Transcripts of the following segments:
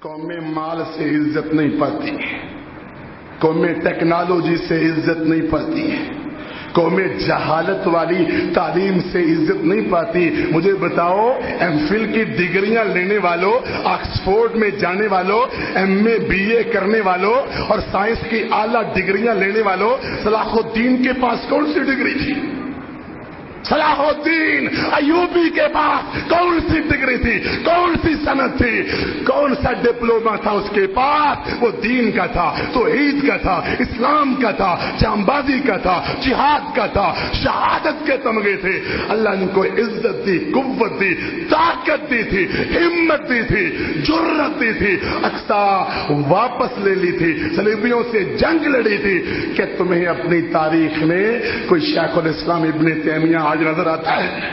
قومیں مال سے عزت نہیں پاتی، قومیں ٹیکنالوجی سے عزت نہیں پاتی، قومیں جہالت والی تعلیم سے عزت نہیں پاتی۔ مجھے بتاؤ، ایم فل کی ڈگریاں لینے والوں، آکسفورڈ میں جانے والوں، ایم اے بی اے کرنے والوں اور سائنس کی اعلیٰ ڈگریاں لینے والوں، صلاح الدین کے پاس کون سی ڈگری تھی؟ صلاح الدین ایوبی کے پاس کون سی ڈگری تھی؟ کون سی سند تھی؟ کون سا ڈپلوما تھا اس کے پاس؟ وہ دین کا تھا، توحید کا تھا، اسلام کا تھا، جانبازی کا تھا، جہاد کا تھا، شہادت کے تمغے تھے۔ اللہ نے کو عزت دی، قوت دی، طاقت دی تھی، ہمت دی تھی، جرت دی تھی، اقصا واپس لے لی تھی، صلیبیوں سے جنگ لڑی تھی۔ کہ تمہیں اپنی تاریخ میں کوئی شیخ الاسلام ابن تیمیہ آج نظر آتا ہے؟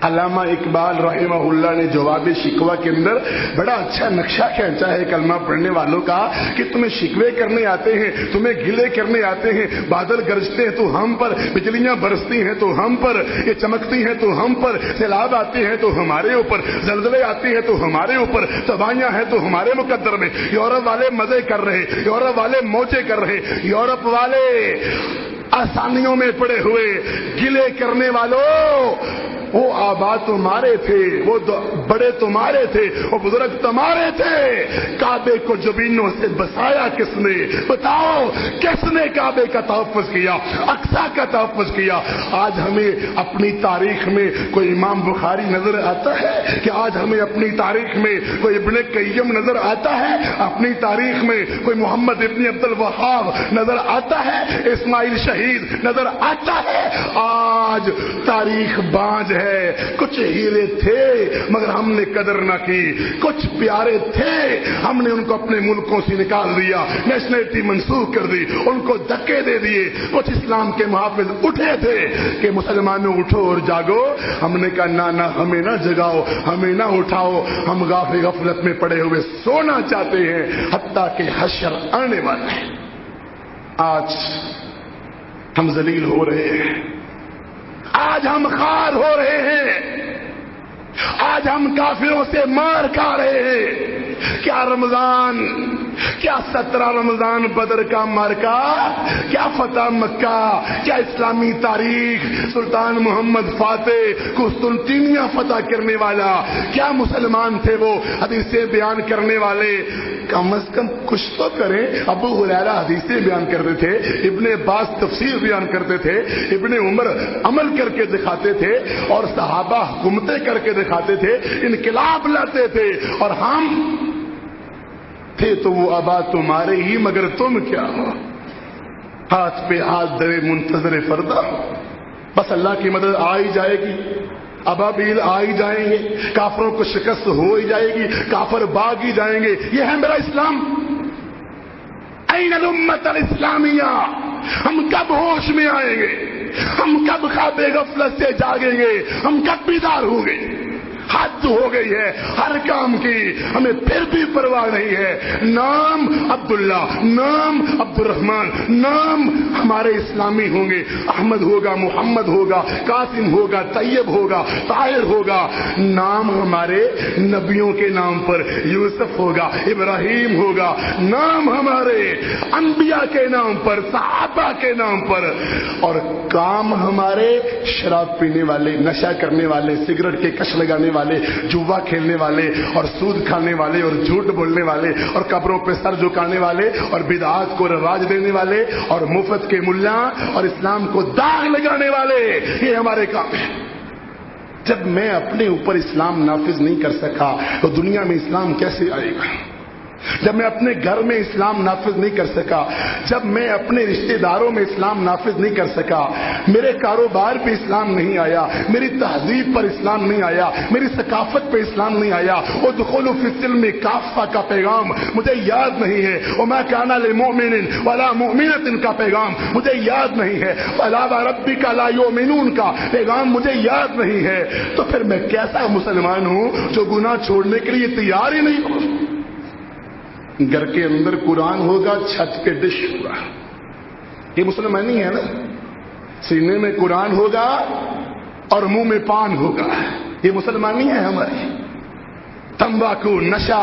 علامہ اقبال رحمہ اللہ نے جواب شکوہ کے اندر بڑا اچھا نقشہ کھینچا ہے کلمہ پڑھنے والوں کا کہ تمہیں شکوے کرنے آتے ہیں، تمہیں گلے کرنے آتے ہیں، بادل گرجتے ہیں تو ہم پر، بجلیاں برستی ہیں تو ہم پر، یہ چمکتی ہیں تو ہم پر، سیلاب آتے ہیں تو ہمارے اوپر، زلزلے آتے ہیں تو ہمارے اوپر، تباہیاں ہیں تو ہمارے مقدر میں۔ یورپ والے مزے کر رہے، یورپ والے موجے کر رہے، یورپ والے آسانیوں میں پڑے ہوئے، گلے کرنے والوں وہ آبا تمہارے تھے، وہ بڑے تمہارے تھے، وہ بزرگ تمہارے تھے۔ کعبے کو جبینوں سے بسایا کس نے؟ بتاؤ کس نے کعبے کا تحفظ کیا، اقصا کا تحفظ کیا؟ آج ہمیں اپنی تاریخ میں کوئی امام بخاری نظر آتا ہے کہ آج ہمیں اپنی تاریخ میں کوئی ابن قیم نظر آتا ہے؟ اپنی تاریخ میں کوئی محمد ابن عبد الوہاب نظر آتا ہے؟ اسماعیل شہید نظر آتا ہے؟ آج تاریخ بانج ہے۔ کچھ ہیرے تھے مگر ہم نے قدر نہ کی، کچھ پیارے تھے ہم نے ان کو اپنے ملکوں سے نکال دیا، نیشنلٹی منسوخ کر دی، ان کو دھکے دے دیے۔ کچھ اسلام کے محافظ اٹھے تھے کہ مسلمانوں اٹھو اور جاگو، ہم نے کہا نہ ہمیں نہ جگاؤ، ہمیں نہ اٹھاؤ، ہم غفلت میں پڑے ہوئے سونا چاہتے ہیں، حتیٰ کہ حشر آنے والا ہے۔ آج ہم ذلیل ہو رہے ہیں، آج ہم خوار ہو رہے ہیں، آج ہم کافروں سے مار کھا رہے ہیں۔ کیا رمضان، کیا 17 رمضان بدر کا مارکا، کیا فتح مکہ، کیا اسلامی تاریخ، سلطان محمد فاتح قسطنطنیہ فتح کرنے والا، کیا مسلمان تھے وہ حدیثیں بیان کرنے والے؟ کم از کم کچھ تو کریں۔ ابو ہریرہ حدیثیں بیان کرتے تھے، ابن عباس تفسیر بیان کرتے تھے، ابن عمر عمل کر کے دکھاتے تھے، اور صحابہ حکومتیں کر کے دکھاتے تھے، انقلاب لاتے تھے، اور ہم تھے تو وہ آبا تمہارے ہی، مگر تم کیا ہو؟ ہاتھ پہ ہاتھ دھرے منتظر فردا ہو۔ بس اللہ کی مدد آ ہی جائے گی، ابابیل آ ہی جائیں گے، کافروں کو شکست ہو ہی جائے گی، کافر بھاگ ہی جائیں گے۔ یہ ہے میرا اسلام۔ این الامت الاسلامیہ؟ ہم کب ہوش میں آئیں گے؟ ہم کب خواب غفلت سے جاگیں گے؟ ہم کب بیدار ہوں گے؟ حد ہو گئی ہے ہر کام کی، ہمیں پھر بھی پرواہ نہیں ہے۔ نام عبداللہ، نام عبد الرحمن، نام ہمارے اسلامی ہوں گے، احمد ہوگا، محمد ہوگا، قاسم ہوگا، طیب ہوگا، طاہر ہوگا۔ نام ہمارے نبیوں کے نام پر یوسف ہوگا، ابراہیم ہوگا، نام ہمارے انبیاء کے نام پر، صحابہ کے نام پر، اور کام ہمارے شراب پینے والے، نشہ کرنے والے، سگریٹ کے کش لگانے والے، جوا کھیلنے والے، اور سود کھانے والے، اور جھوٹ بولنے والے، اور قبروں پہ سر جھکانے والے، اور بدعات کو رواج دینے والے، اور مفت کے ملا، اور اسلام کو داغ لگانے والے، یہ ہمارے کام ہے۔ جب میں اپنے اوپر اسلام نافذ نہیں کر سکا تو دنیا میں اسلام کیسے آئے گا؟ جب میں اپنے گھر میں اسلام نافذ نہیں کر سکا، جب میں اپنے رشتہ داروں میں اسلام نافذ نہیں کر سکا، میرے کاروبار پہ اسلام نہیں آیا، میری تہذیب پر اسلام نہیں آیا، میری ثقافت پہ اسلام نہیں آیا، ادخلوا فی السلم کافہ کا پیغام مجھے یاد نہیں ہے، وما کان للمؤمن ولا مؤمنۃ کا پیغام مجھے یاد نہیں ہے، فلا وربک لا یؤمنون کا پیغام مجھے یاد نہیں ہے، تو پھر میں کیسا مسلمان ہوں جو گناہ چھوڑنے کے لیے تیار ہی نہیں ہوں؟ گھر کے اندر قرآن ہوگا، چھت پہ ڈش ہوگا، یہ مسلمانی ہے نا؟ سینے میں قرآن ہوگا اور منہ میں پان ہوگا، یہ مسلمانی ہے ہماری؟ تمباکو، نشہ،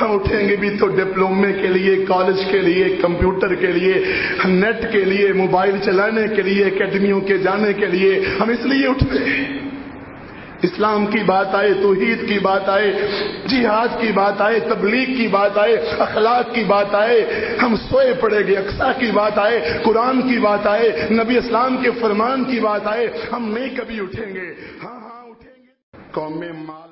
ہم اٹھیں گے بھی تو ڈپلومے کے لیے، کالج کے لیے، کمپیوٹر کے لیے، نیٹ کے لیے، موبائل چلانے کے لیے، اکیڈمیوں کے جانے کے لیے. ہم اس لیے اٹھتے ہیں. اسلام کی بات آئے، توحید کی بات آئے، جہاد کی بات آئے، تبلیغ کی بات آئے، اخلاق کی بات آئے، ہم سوئے پڑیں گے. اقصیٰ کی بات آئے، قرآن کی بات آئے، نبی اسلام کے فرمان کی بات آئے، ہم نہیں کبھی اٹھیں گے. ہاں اٹھیں گے. قوم مال